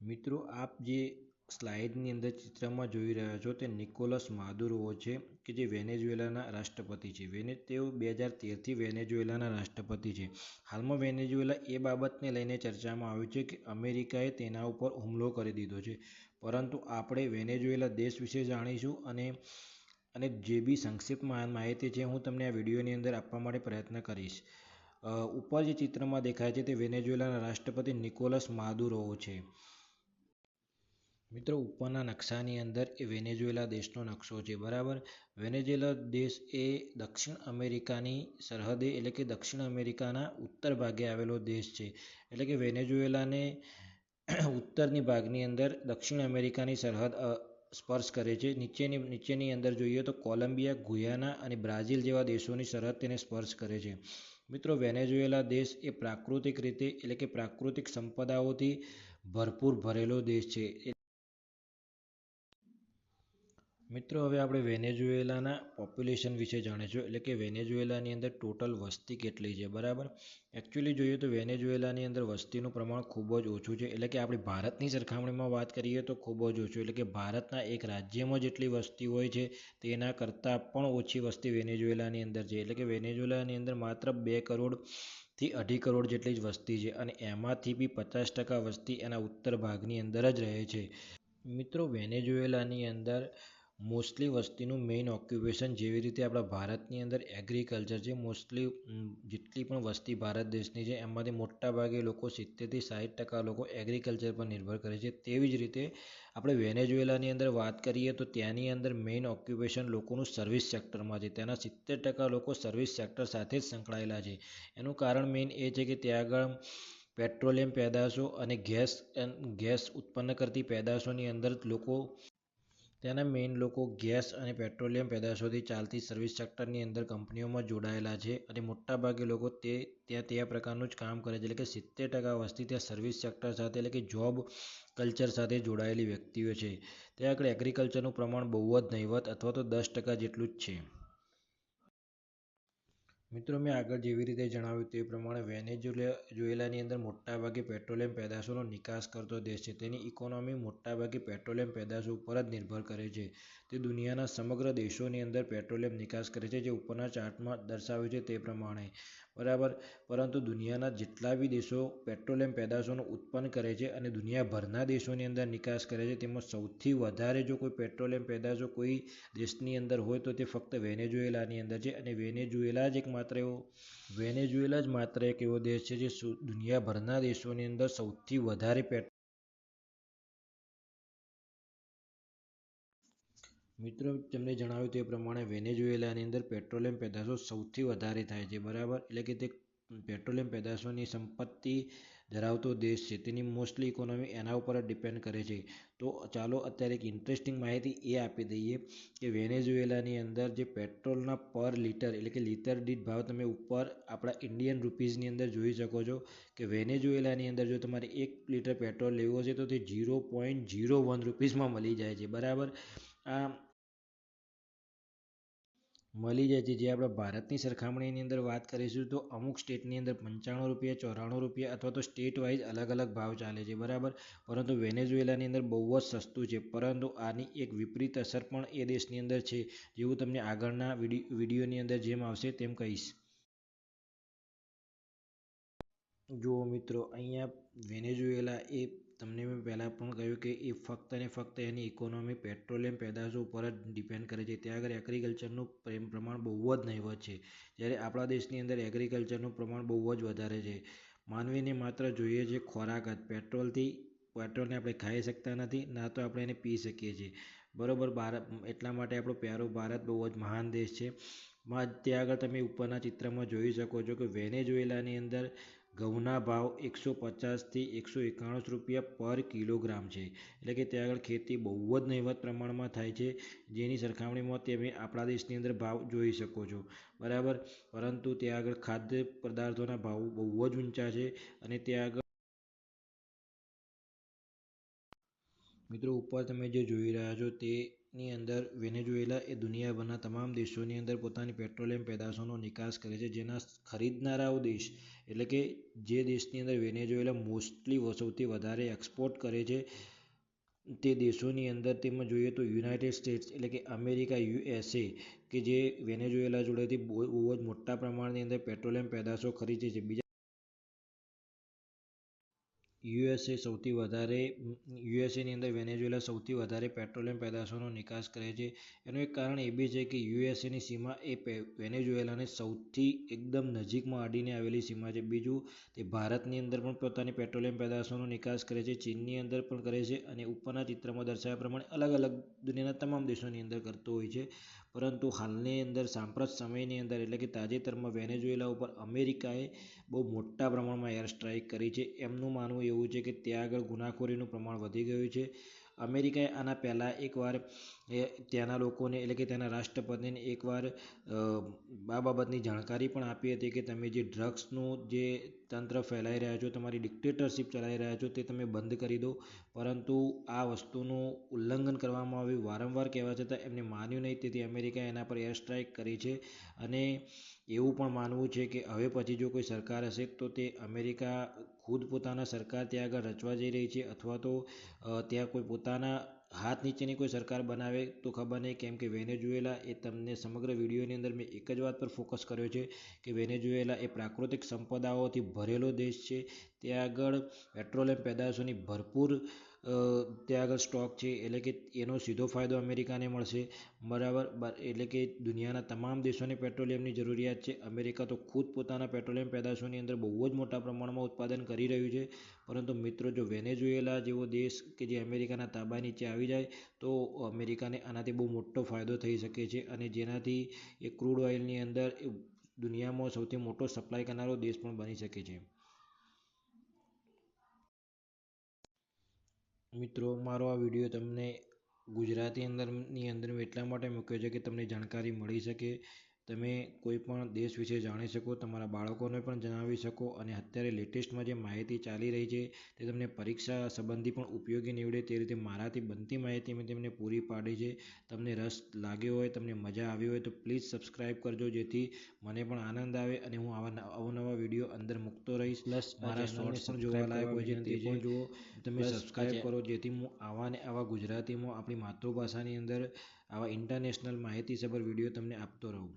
મિત્રો આપ જે સ્લાઇડની અંદર ચિત્રમાં જોઈ રહ્યા છો તે નિકોલસ માદુરો છે કે જે વેનેઝુએલાના રાષ્ટ્રપતિ છે. તેઓ 2013થી વેનેઝુએલાના રાષ્ટ્રપતિ છે. હાલમાં વેનેઝુએલા એ બાબતને લઈને ચર્ચામાં આવ્યું છે કે અમેરિકાએ તેના ઉપર હુમલો કરી દીધો છે. પરંતુ આપણે વેનેઝુએલા દેશ વિશે જાણીશું અને જે બી સંક્ષિપ્ત માહિતી છે હું તમને આ વિડીયોની અંદર આપવા માટે પ્રયત્ન કરીશ. ઉપર જે ચિત્રમાં દેખાય છે તે વેનેઝુએલાના રાષ્ટ્રપતિ નિકોલસ માદુરો છે. મિત્રો ઉપરના નકશાની અંદર એ વેનેઝુએલા દેશનો નકશો છે, બરાબર. વેનેઝુએલા દેશ એ દક્ષિણ અમેરિકાની સરહદે એટલે કે દક્ષિણ અમેરિકાના ઉત્તર ભાગે આવેલો દેશ છે. એટલે કે વેનેઝુએલાને ઉત્તરની ભાગની અંદર દક્ષિણ અમેરિકાની સરહદ સ્પર્શ કરે છે. નીચેની અંદર જોઈએ તો કોલંબિયા, ગુયાના અને બ્રાઝિલ જેવા દેશોની સરહદ તેને સ્પર્શ કરે છે. મિત્રો વેનેઝુએલા દેશ એ પ્રાકૃતિક રીતે એટલે કે પ્રાકૃતિક સંપદાઓથી ભરપૂર ભરેલો દેશ છે. મિત્રો હવે આપણે વેનેઝુએલાના પોપ્યુલેશન વિશે જાણીશું, એટલે કે વેનેઝુએલાની અંદર ટોટલ વસ્તી કેટલી છે, બરાબર. એકચ્યુઅલી જોઈએ તો વેનેઝુએલાની અંદર વસ્તીનું પ્રમાણ ખૂબ જ ઓછું છે. એટલે કે આપણે ભારતની સરખામણીમાં વાત કરીએ તો ખૂબ જ ઓછું, એટલે કે ભારતના એક રાજ્યમાં જેટલી વસ્તી હોય છે તેના કરતાં પણ ઓછી વસ્તી વેનેઝુએલાની અંદર છે. એટલે કે વેનેઝુએલાની અંદર માત્ર 2 કરોડથી 2.5 કરોડ જેટલી જ વસ્તી છે અને એમાંથી બી 50% વસ્તી એના ઉત્તર ભાગની અંદર જ રહે છે. મિત્રો વેનેઝુએલાની અંદર મોસ્ટલી વસ્તીનું મેઇન ઓક્યુપેશન જેવી રીતે આપણા ભારતની અંદર એગ્રીકલ્ચર છે. મોસ્ટલી જેટલી પણ વસ્તી ભારત દેશની છે એમાંથી મોટાભાગે લોકો 70થી 60% લોકો એગ્રીકલ્ચર પર નિર્ભર કરે છે. તેવી જ રીતે આપણે વેનેઝુએલાની અંદર વાત કરીએ તો ત્યાંની અંદર મેઇન ઓક્યુપેશન લોકોનું સર્વિસ સેક્ટરમાં છે. તેના 70% લોકો સર્વિસ સેક્ટર સાથે જ સંકળાયેલા છે. એનું કારણ મેઇન એ છે કે ત્યાં આગળ પેટ્રોલિયમ પેદાશો અને ગેસ ઉત્પન્ન કરતી પેદાશોની અંદર ત્યાંના મેઇન લોકો ગેસ અને પેટ્રોલિયમ પેદાશોથી ચાલતી સર્વિસ સેક્ટરની અંદર કંપનીઓમાં જોડાયેલા છે અને મોટાભાગે લોકો ત્યાં પ્રકારનું જ કામ કરે છે. એટલે કે 70% વસ્તી ત્યાં સર્વિસ સેક્ટર સાથે એટલે કે જોબ કલ્ચર સાથે જોડાયેલી વ્યક્તિઓ છે. ત્યાં આગળ એગ્રીકલ્ચરનું પ્રમાણ બહુ જ નહિવત અથવા તો 10% જેટલું જ છે. મિત્રો મેં આગળ જેવી રીતે જણાવ્યું તે પ્રમાણે વેનેઝુએલાની અંદર મોટાભાગે પેટ્રોલિયમ પેદાશોનો નિકાસ કરતો દેશ છે. તેની ઇકોનોમી મોટાભાગે પેટ્રોલિયમ પેદાશો ઉપર જ નિર્ભર કરે છે. તે દુનિયાના સમગ્ર દેશોની અંદર પેટ્રોલિયમ નિકાસ કરે છે, જે ઉપરના ચાર્ટમાં દર્શાવ્યું છે તે પ્રમાણે, બરાબર. પરંતુ દુનિયાના જેટલા બી દેશો પેટ્રોલિયમ પેદાશોનું ઉત્પન્ન કરે છે અને દુનિયાભરના દેશોની અંદર નિકાસ કરે છે, તેમાં સૌથી વધારે જો કોઈ પેટ્રોલિયમ પેદાશો કોઈ દેશની અંદર હોય તો તે ફક્ત વેનેઝુએલાની અંદર છે. અને વેનેઝુએલા જ માત્ર એક એવો દેશ છે જે દુનિયાભરના દેશોની અંદર સૌથી વધારે મિત્રો તમને જણાવ્યું તે પ્રમાણે વેનેઝુએલાની અંદર પેટ્રોલિયમ પેદાશો સૌથી વધારે થાય છે, બરાબર. એટલે કે તે પેટ્રોલિયમ પેદાશોની સંપત્તિ ધરાવતો દેશ છે. તેની મોસ્ટલી ઇકોનોમી એના ઉપર જ ડિપેન્ડ કરે છે. તો ચાલો અત્યારે એક ઇન્ટરેસ્ટિંગ માહિતી એ આપી દઈએ કે વેનેઝુએલાની અંદર જે પેટ્રોલના પર લીટર એટલે કે લીટર દીઠ ભાવ તમે ઉપર આપણા ઇન્ડિયન રૂપીઝની અંદર જોઈ શકો છો કે વેનેઝુએલાની અંદર જો તમારે 1 લીટર પેટ્રોલ લેવું હશે તો તે 0.01 રૂપીઝમાં મળી જાય છે, બરાબર. આ મળી જાય છે. જે આપણા ભારતની સરખામણીની અંદર વાત કરીશું તો અમુક સ્ટેટની અંદર 95 રૂપિયા, 94 રૂપિયા અથવા તો સ્ટેટ વાઇઝ અલગ અલગ ભાવ ચાલે છે, બરાબર. પરંતુ વેનેઝુએલાની અંદર બહુ જ સસ્તું છે. પરંતુ આની એક વિપરીત અસર પણ એ દેશની અંદર છે, જેવું તમને આગળના વિડીયોની અંદર જેમ આવશે તેમ કહીશ. જુઓ મિત્રો, અહીંયા વેનેઝુએલા એ તમને મેં પહેલાં પણ કહ્યું કે એ ફક્ત અને ફક્ત એની ઇકોનોમી પેટ્રોલિયમ પેદાશો ઉપર જ ડિપેન્ડ કરે છે. ત્યાં આગળ એગ્રીકલ્ચરનું પ્રમાણ બહુ જ નહિવત છે, જ્યારે આપણા દેશની અંદર એગ્રીકલ્ચરનું પ્રમાણ બહુ જ વધારે છે. માનવીને માત્ર જોઈએ છે ખોરાક જ. પેટ્રોલને આપણે ખાઈ શકતા નથી, ના તો આપણે એને પી શકીએ છીએ, બરાબર. એટલા માટે આપણો પ્યારો ભારત બહુ જ મહાન દેશ છે. ત્યાં આગળ તમે ઉપરના ચિત્રમાં જોઈ શકો છો કે વેનેઝુએલાની અંદર ઘઉંના ભાવ 150થી 191 રૂપિયા પર કિલોગ્રામ છે. એટલે કે ત્યાં આગળ ખેતી બહુ જ નહિવત પ્રમાણમાં થાય છે, જેની સરખામણીમાં તમે આપણા દેશની અંદર ભાવ જોઈ શકો છો, બરાબર. પરંતુ ત્યાં આગળ ખાદ્ય પદાર્થોના ભાવ બહુ જ ઊંચા છે અને ત્યાં આગળ મિત્રો ઉપર તમે જે જોઈ રહ્યા છો તે ની અંદર વેનેઝુએલા એ દુનિયાભરના તમામ દેશોની અંદર પોતાની પેટ્રોલિયમ પેદાશોનો નિકાસ કરે છે, જેના ખરીદનારાઓ દેશ એટલે કે જે દેશની અંદર વેનેઝુએલા મોસ્ટલી સૌથી વધારે એક્સપોર્ટ કરે છે તે દેશોની અંદર તેમાં જોઈએ તો યુનાઇટેડ સ્ટેટ્સ એટલે કે અમેરિકા USA કે જે વેનેઝુએલા જોડેથી બહુ જ મોટા પ્રમાણની અંદર પેટ્રોલિયમ પેદાશો ખરીદે છે. બીજા યુએસએની અંદર વેનેઝુએલા સૌથી વધારે પેટ્રોલિયમ પેદાશોનો નિકાસ કરે છે. એનું એક કારણ એ બી છે કે યુએસએની સીમા એ વેનેઝુએલાને સૌથી એકદમ નજીકમાં અડીને આવેલી સીમા છે. બીજું તે ભારતની અંદર પણ પોતાની પેટ્રોલિયમ પેદાશોનો નિકાસ કરે છે, ચીનની અંદર પણ કરે છે અને ઉપરના ચિત્રમાં દર્શાવ્યા પ્રમાણે અલગ અલગ દુનિયાના તમામ દેશોની અંદર કરતો હોય છે. પરંતુ હાલની અંદર સાંપ્રત સમયની અંદર એટલે કે તાજેતરમાં વેનેઝુએલા ઉપર અમેરિકાએ બહુ મોટા પ્રમાણમાં એર સ્ટ્રાઇક કરી છે. એમનું માનવું એવું છે કે ત્યાં આગળ ગુનાખોરીનું પ્રમાણ વધી ગયું છે. અમેરિકાએ આના પહેલાં એકવાર ત્યાંના લોકોને એટલે કે ત્યાંના રાષ્ટ્રપતિને એકવાર આ બાબતની જાણકારી પણ આપી હતી કે તમે જે ડ્રગ્સનું જે તંત્ર ફેલાઈ રહ્યા છો, તમારી ડિક્ટેટરશીપ ચલાવી રહ્યા છો તે તમે બંધ કરી દો. પરંતુ આ વસ્તુનું ઉલ્લંઘન કરવામાં આવ્યું. વારંવાર કહેવા છતાં એમને માન્યું નહીં, તેથી અમેરિકાએ એના પર એર સ્ટ્રાઇક કરી છે. અને એવું પણ માનવું છે કે હવે પછી જો કોઈ સરકાર હશે તો તે અમેરિકા ખુદ પોતાના સરકાર ત્યાં આગળ રચવા જઈ રહી છે, અથવા તો ત્યાં કોઈ પોતાના હાથ નીચેની કોઈ સરકાર બનાવે તો ખબર નહીં. કેમ કે વેનેઝુએલા એ તમને સમગ્ર વિડીયોની અંદર મેં એક જ વાત પર ફોકસ કર્યો છે કે વેનેઝુએલા એ પ્રાકૃતિક સંપદાઓથી ભરેલો દેશ છે. ત્યાં આગળ પેટ્રોલિયમ પેદાશોની ભરપૂર ત્યાં આગળ સ્ટોક છે, એટલે કે એનો સીધો ફાયદો અમેરિકાને મળશે. બરાબર, એટલે કે દુનિયાના તમામ દેશોને પેટ્રોલિયમની જરૂરિયાત છે. અમેરિકા તો ખુદ પોતાના પેટ્રોલિયમ પેદાશોની અંદર બહુ જ મોટા પ્રમાણમાં ઉત્પાદન કરી રહ્યું છે. પરંતુ મિત્રો, જો વેનેઝુએલા જેવો દેશ કે જે અમેરિકાના તાબા નીચે આવી જાય તો અમેરિકાને આનાથી બહુ મોટો ફાયદો થઈ શકે છે, અને જેનાથી એ ક્રૂડ ઓઇલની અંદર દુનિયામાં સૌથી મોટો સપ્લાય કરનારો દેશ પણ બની શકે છે. મિત્રો, મારો આ વિડીયો તમને ગુજરાતી ની અંદર મેં એટલા માટે મૂક્યો છે કે તમને જાણકારી મળી શકે, તમે કોઈ પણ દેશ વિશે જાણી શકો, તમારા બાળકોને પણ જણાવી શકો, અને અત્યારે લેટેસ્ટમાં જે માહિતી ચાલી રહી છે તે તમને પરીક્ષા સંબંધી પણ ઉપયોગી નીવડે તે રીતે મારાથી બનતી માહિતી મેં તમને પૂરી પાડી છે. તમને રસ લાગ્યો હોય, તમને મજા આવી હોય તો પ્લીઝ સબસ્ક્રાઈબ કરજો, જેથી મને પણ આનંદ આવે અને હું અવનવા વિડીયો અંદર મૂકતો રહીશ. પ્લસ મારા શોર્ટ્સ પણ જોવા લાયક હોય છે તે પણ જુઓ. તમે સબસ્ક્રાઈબ કરો જેથી હું આવા ને આવા ગુજરાતીમાં આપણી માતૃભાષાની અંદર આવા ઇન્ટરનેશનલ માહિતીસભર વિડીયો તમને આપતો રહું.